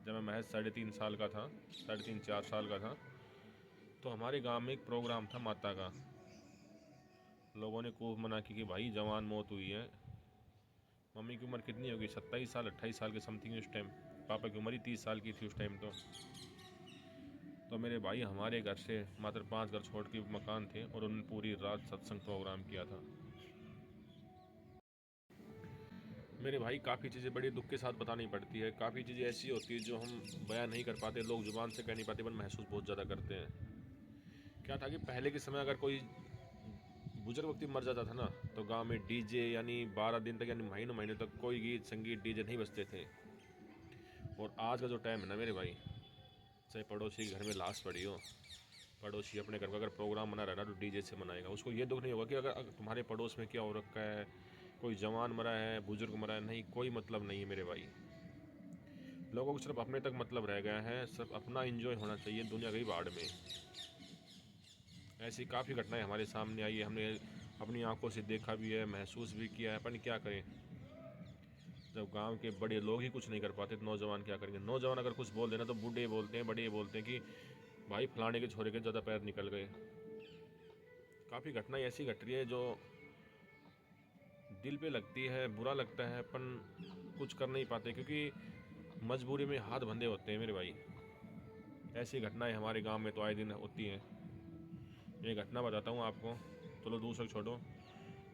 जब मैं महज 3.5 साल का था, 3.5-4 साल का था, तो हमारे गांव में एक प्रोग्राम था माता का। लोगों ने खूब मना की कि भाई जवान मौत हुई है। मम्मी की उम्र कितनी होगी, 27 साल 28 साल के समथिंग उस टाइम। पापा की उम्र ही 30 साल की थी उस टाइम। तो मेरे भाई हमारे घर से मात्र 5 घर छोड़ के मकान थे और उन्होंने पूरी रात सत्संग प्रोग्राम किया था। मेरे भाई काफ़ी चीज़ें बड़ी दुख के साथ बतानी पड़ती है। काफ़ी चीज़ें ऐसी होती है जो हम बयान नहीं कर पाते, लोग जुबान से कह नहीं पाते, पर महसूस बहुत ज़्यादा करते हैं। क्या था कि पहले के समय अगर कोई बुजुर्ग व्यक्ति मर जाता था ना, तो गांव में डीजे यानी 12 दिन तक यानी महीनों महीनों तक कोई गीत संगीत डीजे नहीं बजते थे। और आज का जो टाइम है ना मेरे भाई, चाहे पड़ोसी के घर में लाश पड़ी हो, पड़ोसी अपने घर का अगर प्रोग्राम मना रहा है ना तो डीजे से मनाएगा। उसको ये दुख नहीं होगा कि अगर तुम्हारे पड़ोस में क्या हो रखा है, कोई जवान मरा है, बुजुर्ग मरा है, नहीं, कोई मतलब नहीं है मेरे भाई। लोगों को सिर्फ अपने तक मतलब रह गया है, सिर्फ अपना एंजॉय होना चाहिए, दुनिया गई बाढ़ में। ऐसी काफ़ी घटनाएं हमारे सामने आई है, हमने अपनी आंखों से देखा भी है, महसूस भी किया है। अपन क्या करें, जब गांव के बड़े लोग ही कुछ नहीं कर पाते तो नौजवान क्या करेंगे। नौजवान अगर कुछ बोल देना तो बूढ़े बोलते हैं, बड़े बोलते हैं कि भाई फलाने के छोरे के ज़्यादा पैर निकल गए। काफ़ी घटनाएं ऐसी घट रही है जो दिल पे लगती है, बुरा लगता है, अपन कुछ कर नहीं पाते क्योंकि मजबूरी में हाथ बंधे होते हैं मेरे भाई। ऐसी घटनाएं हमारे गांव में तो आए दिन होती हैं। ये घटना बताता हूँ आपको, चलो दूसरा छोड़ो।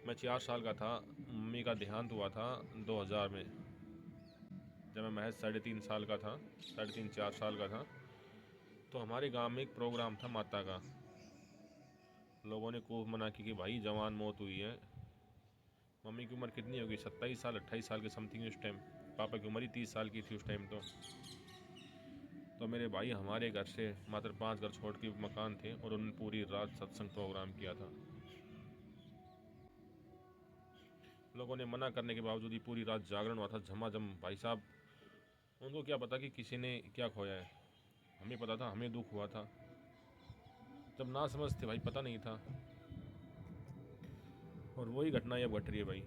मैं 4 साल का था, मम्मी का देहांत हुआ था 2000 में। जब मैं महज 3.5 साल का था, 3.5-4 साल का था, तो हमारे गांव में एक प्रोग्राम था माता का। लोगों ने खूब मना की कि भाई जवान मौत हुई है। मम्मी की उम्र कितनी होगी, 27 साल 28 साल के समथिंग उस टाइम। पापा की उम्र ही 30 साल की थी उस टाइम। तो मेरे भाई हमारे घर से मात्र 5 घर छोड़ के मकान थे और उन्होंने पूरी रात सत्संग प्रोग्राम किया था। लोगों ने मना करने के बावजूद ही पूरी रात जागरण हुआ था, झमाझम। भाई साहब, उनको क्या पता कि किसी ने क्या खोया है, हमें पता था, हमें दुख हुआ था। जब ना समझ थे भाई, पता नहीं था। और वही घटना अब घट रही है भाई।